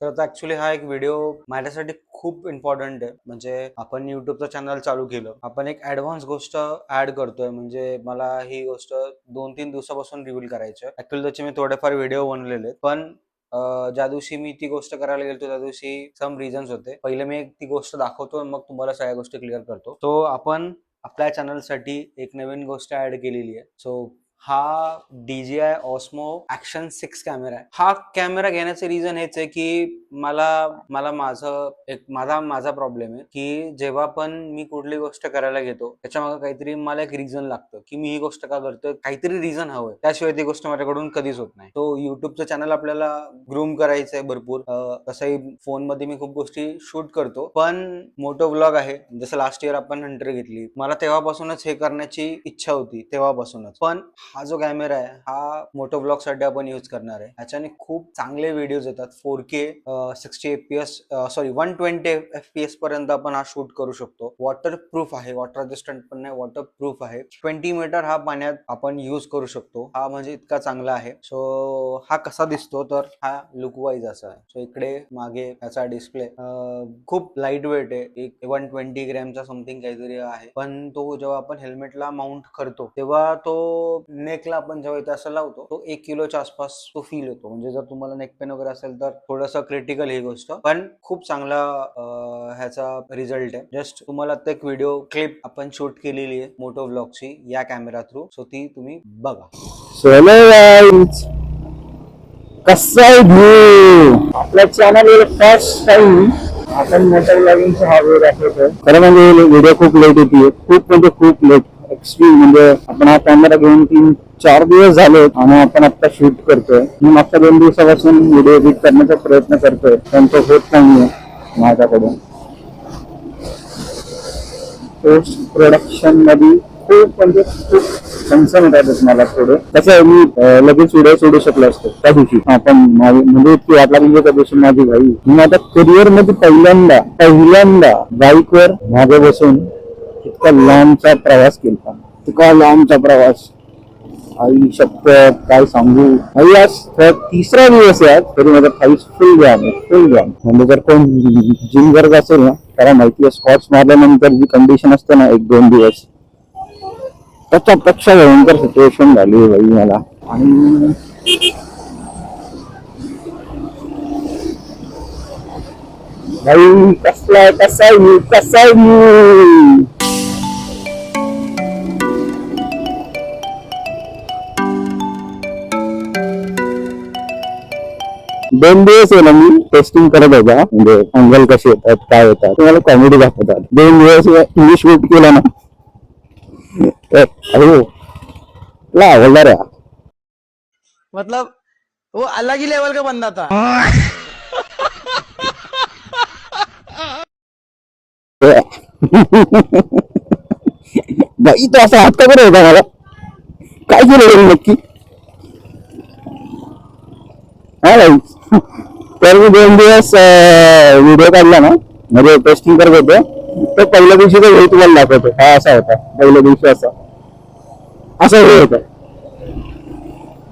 तर आता ऍक्च्युली हा एक व्हिडिओ माझ्यासाठी खूप इम्पॉर्टंट आहे. म्हणजे आपण युट्यूबचं चॅनल चालू केलं, आपण एक ऍडव्हान्स गोष्ट ऍड करतोय. म्हणजे मला ही गोष्ट 2-3 दिवसापासून रिव्हील करायची आहे. ऍक्च्युली त्याचे मी थोडेफार व्हिडिओ बनवलेले आहेत, पण ज्या दिवशी मी ती गोष्ट करायला गेलो त्या दिवशी सम रिझन्स होते. पहिले मी ती गोष्ट दाखवतो, मग तुम्हाला सगळ्या गोष्टी क्लिअर करतो. तो आपण आपल्या चॅनलसाठी एक नवीन गोष्ट ऍड केलेली आहे. सो हा DJI Osmo Action 6 कॅमेरा आहे. हा कॅमेरा घेण्याचे रिझन हेच आहे की मला मला माझं एक माझा प्रॉब्लेम आहे की जेव्हा पण मी कुठली गोष्ट करायला घेतो त्याच्यामागे काहीतरी मला एक रिझन लागतं की मी ही गोष्ट का करतोय, काहीतरी रिझन हवंय, त्याशिवाय ती गोष्ट माझ्याकडून कधीच होत नाही. तो युट्यूबचं चॅनल आपल्याला ग्रूम करायचं आहे भरपूर. तसंही फोनमध्ये मी खूप गोष्टी शूट करतो, पण मोठो व्लॉग आहे. जसं लास्ट इयर आपण हंटर घेतली, मला तेव्हापासूनच हे करण्याची इच्छा होती, तेव्हापासूनच. पण हा जो कॅमेरा आहे हा मोटो ब्लॉग साठी आपण यूज करणार आहे. याच्याने खूप चांगले व्हिडिओज येतात. 4K 60 FPS सॉरी 120 FPS पर्यंत आपण हा शूट करू शकतो. वॉटर प्रूफ आहे, वॉटर रेजिस्टंट पण नाही, वॉटर प्रूफ आहे. 20 मीटर हा पाण्यात आपण यूज करू शकतो. हा म्हणजे इतका चांगला आहे. सो हा कसा दिसतो तर हा लुक वाईज असा आहे. सो इकडे मागे याचा डिस्प्ले खूप लाईट वेट आहे. एक 120 ग्रॅमचा समथिंग काहीतरी आहे. पण तो जेव्हा आपण हेल्मेटला माउंट करतो तेव्हा तो नेकला आपण जेव्हा इथे असं लावतो तो 1 किलोच्या आसपास तो फील होतो. म्हणजे जर तुम्हाला नेक पेन वगैरे असेल तर थोडंसं क्रिटिकल ही गोष्ट, पण खूप चांगला ह्याचा रिझल्ट आहे. जस्ट तुम्हाला आता एक व्हिडिओ क्लिप आपण शूट केलेली आहे मोटो व्लॉगची या कॅमेरा थ्रू. सो ती तुम्ही बघा. चलो गाइस, कसा आहे व्ह्यू आपल्या चॅनलवर फर्स्ट टाइम आपण मोटर ब्लॉगिंगचा हा व्हिडिओ दाखवतोय. खरं म्हणजे व्हिडिओ खूप लेट होती, खूप म्हणजे खूप लेट, एक्स्ट्रीम. म्हणजे आपण हा कॅमेरा घेऊन 3-4 दिवस झाले आणि आपण आता शूट करतोय. मी मागच्या 2 दिवसापासून व्हिडिओ एडिट करण्याचा प्रयत्न करतोय, पण तो होत नाहीये माझ्याकडून. पोस्ट प्रोडक्शन मध्ये खूप म्हणजे खूप कन्सर्न होतात मला थोडे. कसं मी लगेच व्हिडिओ सोडू शकलो असतो त्या दिवशी. पण म्हणजे इतकी वाट लागली त्या दिवशी माझी भाई. मी आता करिअर मध्ये पहिल्यांदा बाईकवर मागे बसून इतका लांबचा प्रवास केला. इतका लांबचा प्रवास, आई शपथ काय सांगू. आई आज तिसरा दिवस आहे तरी माझा थाईस फुल जाम. म्हणजे जर कोण जिम करत असेल ना त्याला माहिती आहे, स्कॉट्स मारल्यानंतर जी कंडिशन असते ना 1-2 दिवस, त्याच्यापेक्षा भयंकर सिच्युएशन झाली भाई मला. आणि भाई कसा व्ह्यू 2 दिवस आहे ना मी टेस्टिंग करत होता. म्हणजे अँगल कसे येतात, काय येतात, तुम्हाला कॉमेडी दाखवतात. 2 दिवस मी शूट केला ना, अरे तुला आवडला रे. मतलब वो अलग ही लेवल का बंदा था. बाई तो असा हात का बरं होता मला, काय केलं नक्की. हा भाई, तर मी 2 दिवस व्हिडिओ काढला ना, म्हणजे टेस्टिंग करत होतो. तर पहिल्या दिवशी तो व्हिडिओ तुम्हाला दाखवतो. हा असा होता पहिल्या दिवशी, असा व्हिडिओ होता.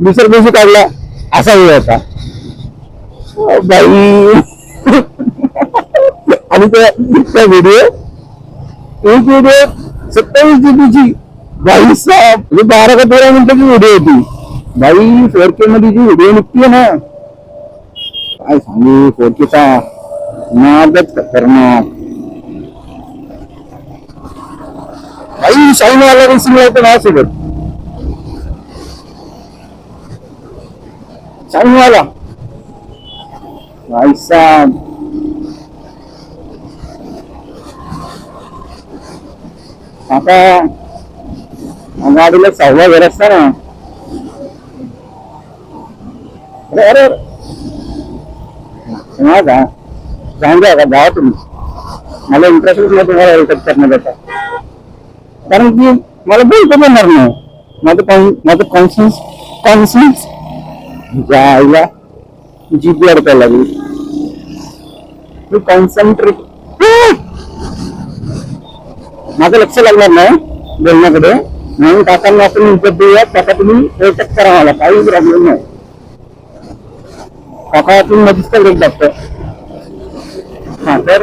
दुसऱ्या दिवशी काढला असा व्हिडिओ होता बाई. आणि त्या व्हिडिओ एक व्हिडिओ 27 जीबीची बाई साहेब, म्हणजे 12 का 13 मिनिटाची व्हिडिओ होती बाई. 4K मध्ये जी व्हिडिओ निघते ना, काय सांगू. 4Kचा नादच खतरनाक बाई. शाईन वाला रेसिंग लावतो ना सोबत, शाईन वाला भाई साहेब. आता गाडीला 6वा घर असता ना. अरे का सांग द्या का जावा तुम्ही, मला इंटरेस्ट नाही तुम्हाला हेल्प करण्याचा. कारण की मला बोलतो येणार नाही. माझं कॉन्फिडन्स जायला जीप अडकायला लागली. मी कॉन्सन्ट्रेट, माझं लक्ष लागणार नाही बोलण्याकडे. म्हणून काकांना आपण इज्जत देऊया. काका तुम्ही ओळख करा, मला काही प्रॉब्लेम नाही. काका तुम्ही मध्येच तर लेट लागतं. हा तर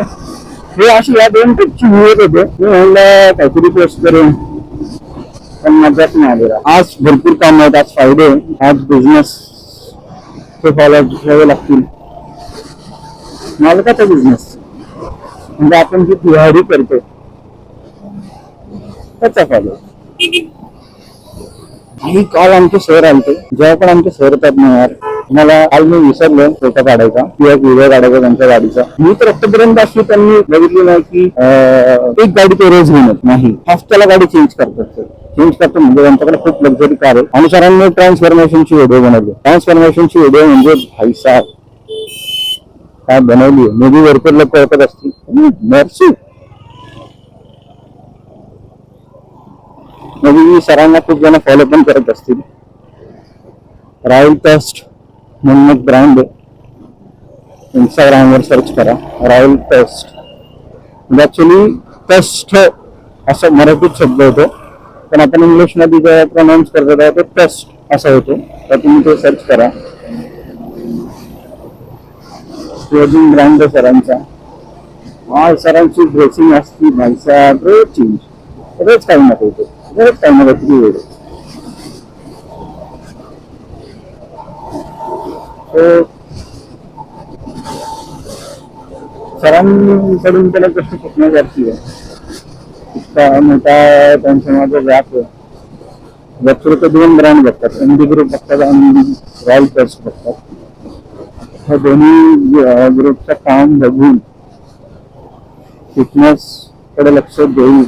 हे अशी या 2 पेजची व्हिडिओ होते. मी म्हणलं काहीतरी पोस्ट करेन पण मजाच नाही आलेला. आज भरपूर काम आहेत, आज फ्रायडे, आज बिझनेस ते फॉलो घ्यावे लागतील. मालकाचा बिझनेस म्हणजे आपण जी दिवाळी करतो त्याचा फॉलो. काही काल आमचे सर आलते, जेव्हा पण आमचे सर येतात ना यार, मला काल मी विसरलो फोटो काढायचा किंवा व्हिडिओ काढायचा त्यांच्या गाडीचा. मी तर आतापर्यंत अशी त्यांनी बघितली नाही की एक गाडी ते रोज घेणार नाही, हफ्त्याला गाडी चेंज करतात. चेंज करतो म्हणजे त्यांच्याकडे खूप लक्झरी कार आहे. आणि सरांनी ट्रान्सफॉर्मेशनची व्हिडिओ बनवली. ट्रान्सफॉर्मेशनची व्हिडिओ म्हणजे भाई साहेब काय बनवली. मे बी भरपूर लोक ओळखत असतील. मर्सी मे सरांना खूप जण फॉलो पण करत असतील. रॉयल टस्ट म्हणून एक ब्रँड आहे, इंस्टाग्रामवर सर्च करा रॉयल टस्ट. म्हणजे ऍक्च्युली टस्ट असं मराठीत शब्द होतो, पण आपण इंग्लिशमध्ये जेव्हा प्रोनाऊन्स करतो तेव्हा ते टस्ट असं होतो. तर तुम्ही ते सर्च करा. क्लोथिंग ब्रँड आहे सरांचा. सरांची ड्रेसिंग असती भाईसा रोज चेंज, रोज काही ना काही, रोज काही ना काहीतरी वेळ. सरांकडून त्याला गोष्ट शिकण्यासारखी आहे. इतका मोठा त्यांच्या माझा व्याप आहे. वरचे 2 ब्रँड बघतात, एनडी ग्रुप बघतात आणि रॉयल टस्ट बघतात. ह्या दोन्ही ग्रुपचं काम बघून फिटनेस कडे लक्ष देऊन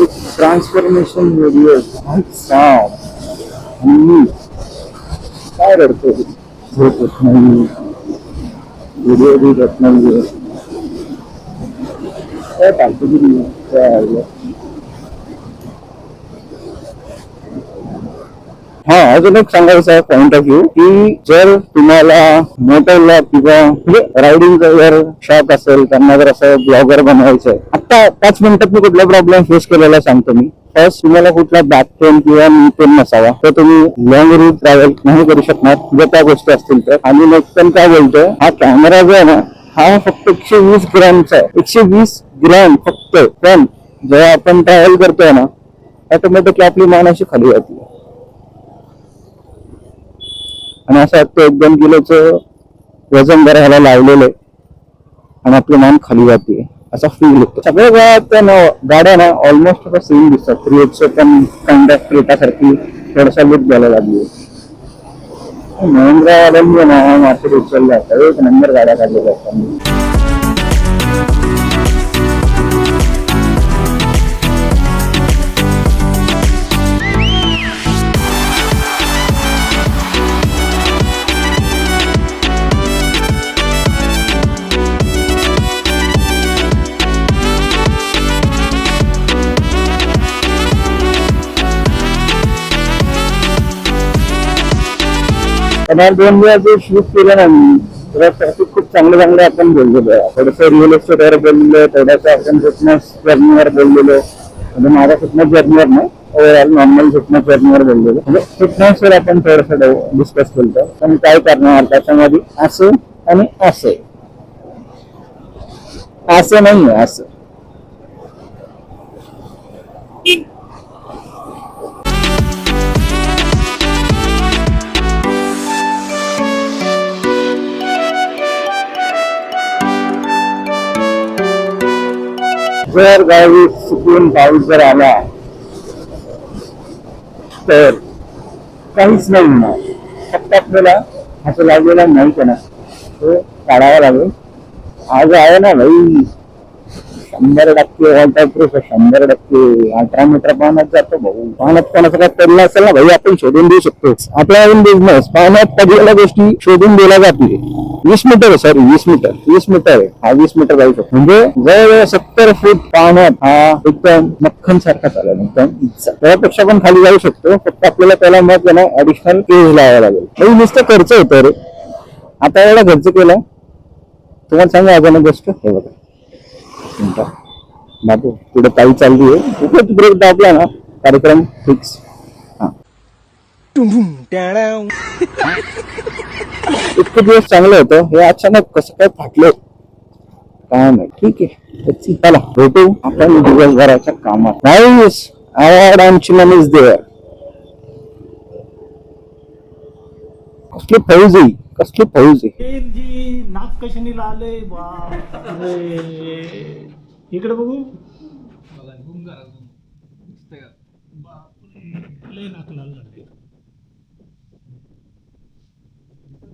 एक ट्रान्सफॉर्मेशन व्हिडिओ आणि काय रडतो, झोप होत नाही, व्हिडिओ बी होत नाही, काय चालतं. हा अजून एक सांगायचा पॉइंट ऑफ व्ह्यू की जर तुम्हाला मोटरला किंवा म्हणजे रायडिंगचा जर शॉक असेल, त्यांना जर असं ब्लॉगर बनवायचं आहे, आता 5 मिनिटात मी कुठला प्रॉब्लेम फेस केलेला सांगतो मी. फर्स्ट तुम्हाला कुठला बॅक पेन किंवा नी पेन नसावा, तर तुम्ही लॉंग रूट ट्रॅव्हल नाही करू शकणार जर त्या गोष्टी असतील तर. आणि नेक्स्ट पण काय बोलतोय, हा कॅमेरा जो आहे ना हा फक्त 120 ग्रॅमचा आहे, 120 ग्रॅम फक्त. पण जेव्हा आपण ट्रॅव्हल करतोय ना ऑटोमॅटिकली आपली मान अशी खाली जाते आणि असं वाटतं 1-2 किलोचं वजन करायला लावलेलं आहे आणि आपली मान खाली जाते असा फील होतो. सगळ्या गाड्या ना ऑलमोस्ट आता सेम दिसतात. 380 पण काइंड ऑफ क्रेटासारखी थोडासा लुक द्यायला लागली. महिंद्रा वाल्यांनी ना मार्केट उचललं जातं, 1 नंबर गाड्या काढलेल्या असतात. पण 2 वेळा जे शूट केलं ना मी, तेव्हा ट्रॅफिक खूप चांगलं आपण बोललेलो आहे. थोडंसं रिअल एस्टेटवर बोललेलो, थोडंसं आपण फिटनेस जर्नीवर बोललेलो. म्हणजे माझ्या फिटनेस जर्नीवर नाही, ओव्हरऑल नॉर्मल फिटनेस जर्नीवर बोललेलो. म्हणजे फिटनेसवर आपण थोडंसं डिस्कस केलं. पण काय करणार त्याच्यामध्ये असं आणि असं, असं नाही आहे असं. जर गावी चुकून पाऊस जर आला तर काहीच नाही होणार. फक्त आपल्याला असं लागलेलं नाही का ना, तो काढावा लागेल. आज आहे ना भाई 100% वॉटरप्रूफ, 100% 18 मीटर पाण्यात जातो भाऊ. पाण्यात कोणाचं काय पडलं असेल ना भाई, आपण शोधून देऊ शकतो. आपला नवीन बिझनेस पाण्यात पडलेल्या गोष्टी शोधून दिल्या जाते. 20 मीटर आहे, सॉरी 20 मीटर आहे. हा 20 मीटर जाऊ शकतो. म्हणजे जवळजवळ 70 फूट पाण्यात हा एकदम मक्खन सारखा चालेल, एकदम इच्छा. त्यापेक्षा पण खाली जाऊ शकतो. फक्त आपल्याला त्याला मग ना ऍडिशनल केज लावावा लागेल. नुसतं खर्च होतो रे. आता एवढा खर्च केला तुम्हाला सांगा. अजून गोष्ट हे बघा बाबू, पुढे ताई चालली आहे, खूपच ब्रेक दाबला ना कार्यक्रम फिक्स. इतके दिवस चांगलं होतं, हे अचानक कसं काय फाटलं काय नाही. ठीक आहे, चला भेटू आपण दिवसभराच्या कामात. नाईस, ॲड आमची मन इज देअर. कसली फौज आहे, कसली फौज आहे. जी नाक कशाने आलंय बापरे. इकडे बघू. लय नाक लाल झाले.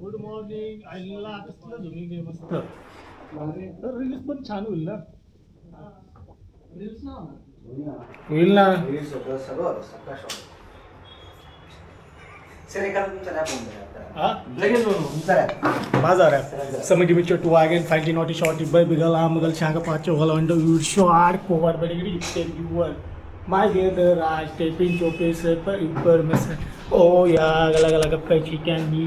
Good morning. आईला कसलं झुमी गे मस्त. तर रील्स पण छान होईल ना. होईल ना. लगेच बाजार समझ में चोटू आगेन फाइटी नॉटी शॉटी बाय बिगल आमगल शागा पाचो गल अंडो यूर शॉट कोवर बड़ी टेक यूर माय गेदर आज टेपिंग चोपे से पर मिस ओ या गला गला गप्पा चिकन नी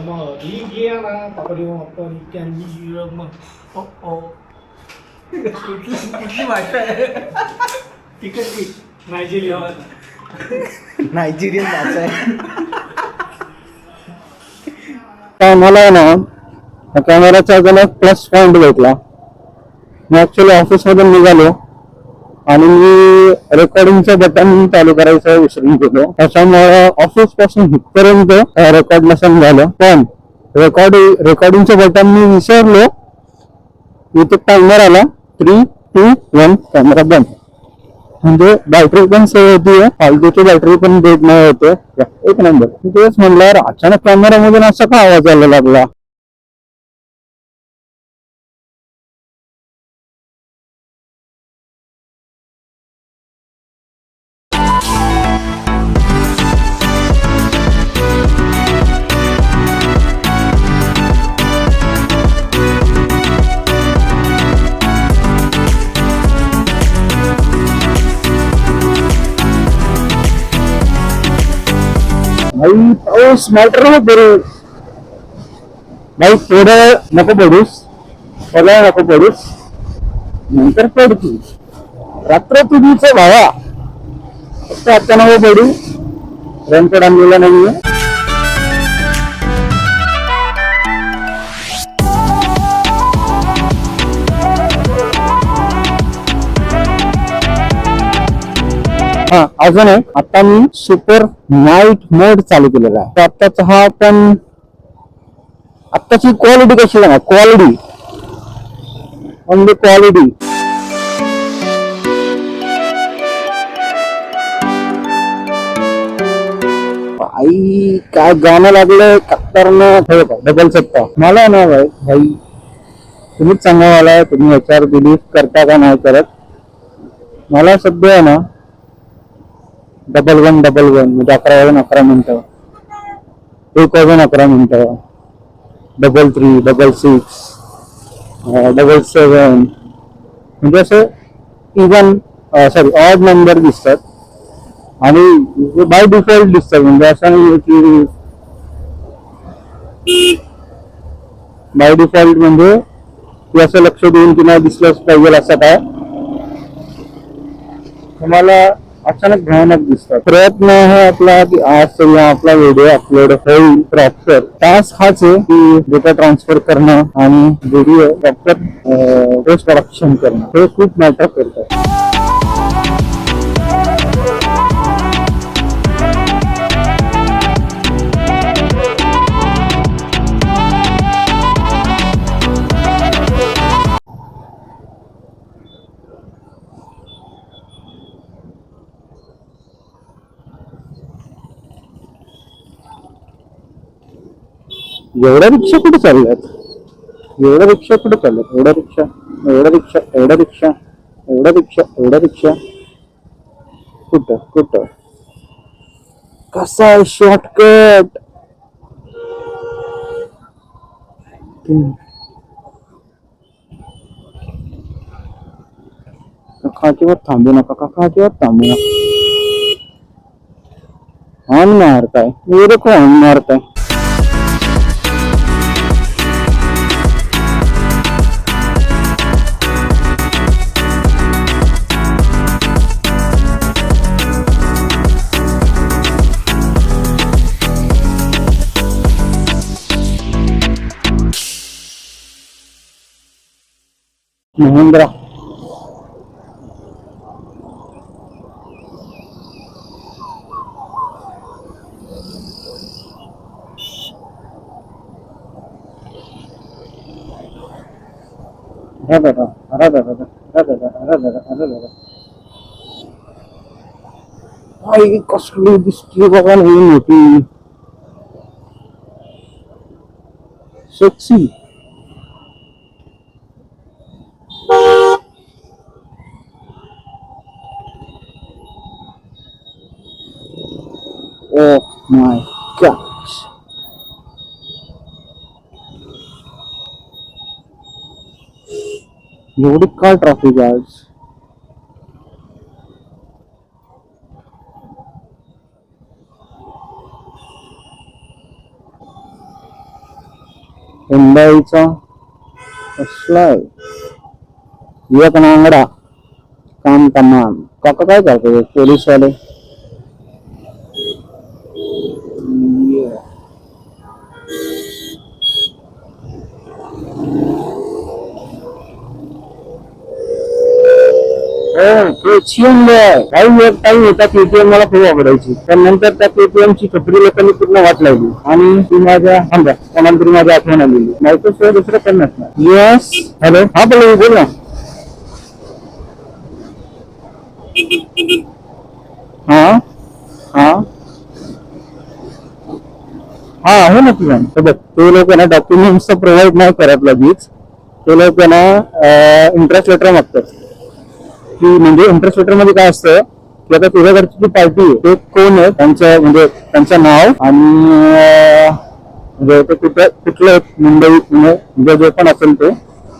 म लिगिया ना पकड़ी वो अपन चिकन नी म ओ ओ कितनी भाषा है. टिकट की नायजेरियन भाषा है. मला आहे ना कॅमेराचा अजून एक प्लस पॉइंट भेटला. मी ऍक्च्युली ऑफिस मधून निघालो आणि मी रेकॉर्डिंगचं बटन चालू करायचं विसरून गेलो. त्याच्यामुळे ऑफिस पासून इथपर्यंत रेकॉर्ड नसेल झालं. पण रेकॉर्डिंगचं बटन मी विसरलो. इथे टायमर आला 3, 2, 1 कॅमेरा बंद. म्हणजे बॅटरी पण सेव्ह होतीये, फालतूची बॅटरी पण डेड नाही होते. एक नंबर. तेच म्हणलं अचानक कॅमेरा मधून असा का आवाज यायला लागला. भाई पाऊस मॅटर नको करू भाई. थोडं नको पडूस, पहिला नको पडूस, नंतर पडतू. रात्र तुझीच भावा. फक्त आता नको पडू. रेनकोट आणलेला नाहीये. हा अजून एक, आता मी सुपर नाईट मोड चालू केलेला आहे. आत्ताचा हा पण आत्ताची क्वालिटी कशी आहे ना, क्वालिटी ऑन द क्वालिटी. आई काय गाणं लागलं खतरनाक. डबल सत्ता. मला ना भाई तुम्हीच सांगा मला, तुम्ही याच्यावर बिलीव्ह करता का नाही करत. मला सध्या ना 1111 म्हणजे 11 वाजून 11 मिनिटं, 1 वाजून 11 मिनिटं, 33, 66, 77 म्हणजे असं इव्हन सॉरी ऑड नंबर दिसतात. आणि बाय डिफॉल्ट दिसतात. म्हणजे असं नाही की बाय डिफॉल्ट म्हणजे की असं लक्ष देऊन की नाही दिसलंच पाहिजे असं काय. तुम्हाला अचानक भयानक दिसतात. प्रयत्न आहे आपला की आज आपला व्हिडिओ अपलोड होईल प्रॉपर. टास्क हाच आहे की डेटा ट्रान्सफर करणं आणि व्हिडिओ प्रॉपर पोस्ट प्रोडक्शन करणं. हे खूप मॅटर करतात. एवढ्या रिक्षा कुठे चालल्यात. एवढ्या रिक्षा कुठे चालल्यात. एवढ्या रिक्षा, एवढ्या रिक्षा, एवढ्या रिक्षा, एवढ्या रिक्षा, एवढ्या रिक्षा कुठं कुठं. कसा आहे शॉर्टकट. खाचीवर थांबू नका. खाचीवर थांबू नका. हॉर्न मारताय. मेरे को हॉर्न मारताय. महिंद्रा. अरे दादा, अरे दादा, अरे दादा, अरे दादा, अरे दादा. आई कसली दिसली बघा ना ही मोठी. सेक्सी. Oh my gosh. एवढी काय ट्रॅफिक आहे आज. हुंडाईचा कसलाय एक नांगडा. काम तमाम. काका काय करतो पोलीस वाले. काही एक टाइम होता केटीएम मला खूप आवडायची, पण नंतर त्या केटीएम ची कपडी लोकांनी पूर्ण वाट लावली आणि ती माझ्या कोणाला तरी माझ्या आठवण आलेली. नाही तर शिवाय दुसरं काही नसणार. येस. हॅलो. हा बोल बोल ना. हा हा हा आहे ना तुझ्या. बघ ते लोक ना डॉक्युमेंट्स प्रोव्हाइड नाही करत लगेच. ते लोक ना इंटरेस्ट लेटर मागतात. की म्हणजे इंटरेस्ट लेटर मध्ये काय असतं की आता तुझ्याकडची जी पार्टी आहे ते कोण आहे त्यांचं म्हणजे त्यांचं नाव आणि म्हणजे ते कुठलं मुंबई पुणे म्हणजे जे पण असेल ते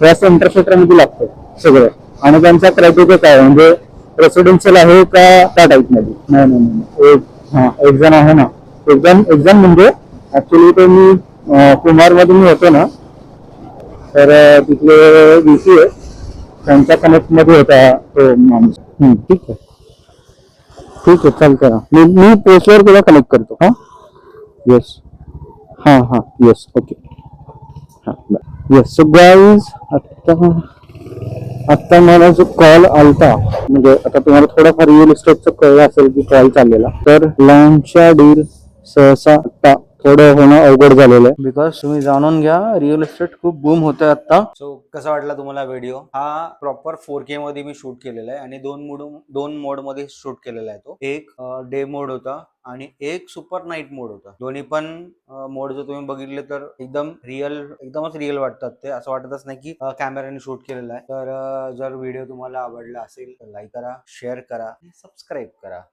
हे असं इंटरेस्ट लेटर मध्ये लागतं सगळं. आणि त्यांचा क्रायटेरिया काय म्हणजे रेसिडेन्शियल आहे का त्या टाईप मध्ये. नाही नाही नाही. एक जण आहे ना. एक्झाम म्हणजे ऍक्च्युली ते मी कुमार मध्ये मी होतो ना तर तिथले VP आहे त्यांच्या कनेक्ट मध्ये होता तो माणूस. ठीक आहे ठीक आहे चालतंय ना. मी पोस्टवर तुला कनेक्ट करतो. हा येस. हां हां येस ओके. हां येस. सो गाईज आत्ता मला जो कॉल आलता म्हणजे आता तुम्हाला थोडाफार रिअल इस्टेटचं कळलं असेल की कॉल चाललेला. तर लॉन्चच्या डील सहसा आता थोडं होणं अवघड झालेलं आहे बिकॉज तुम्ही जाणून घ्या रिअल इस्टेट खूप बूम होतंय आता. सो कसा वाटला तुम्हाला व्हिडिओ. हा प्रॉपर 4K मध्ये मी शूट केलेला आहे आणि दोन मोड मध्ये शूट केलेला आहे. तो एक डे मोड होता आणि एक सुपर नाईट मोड होता. दोन्ही पण मोड जर तुम्ही बघितले तर एकदमच रिअल वाटतात ते. असं वाटतच नाही की कॅमेऱ्याने शूट केलेला आहे. तर जर व्हिडिओ तुम्हाला आवडला असेल तर लाईक करा, शेअर करा, सबस्क्राईब करा.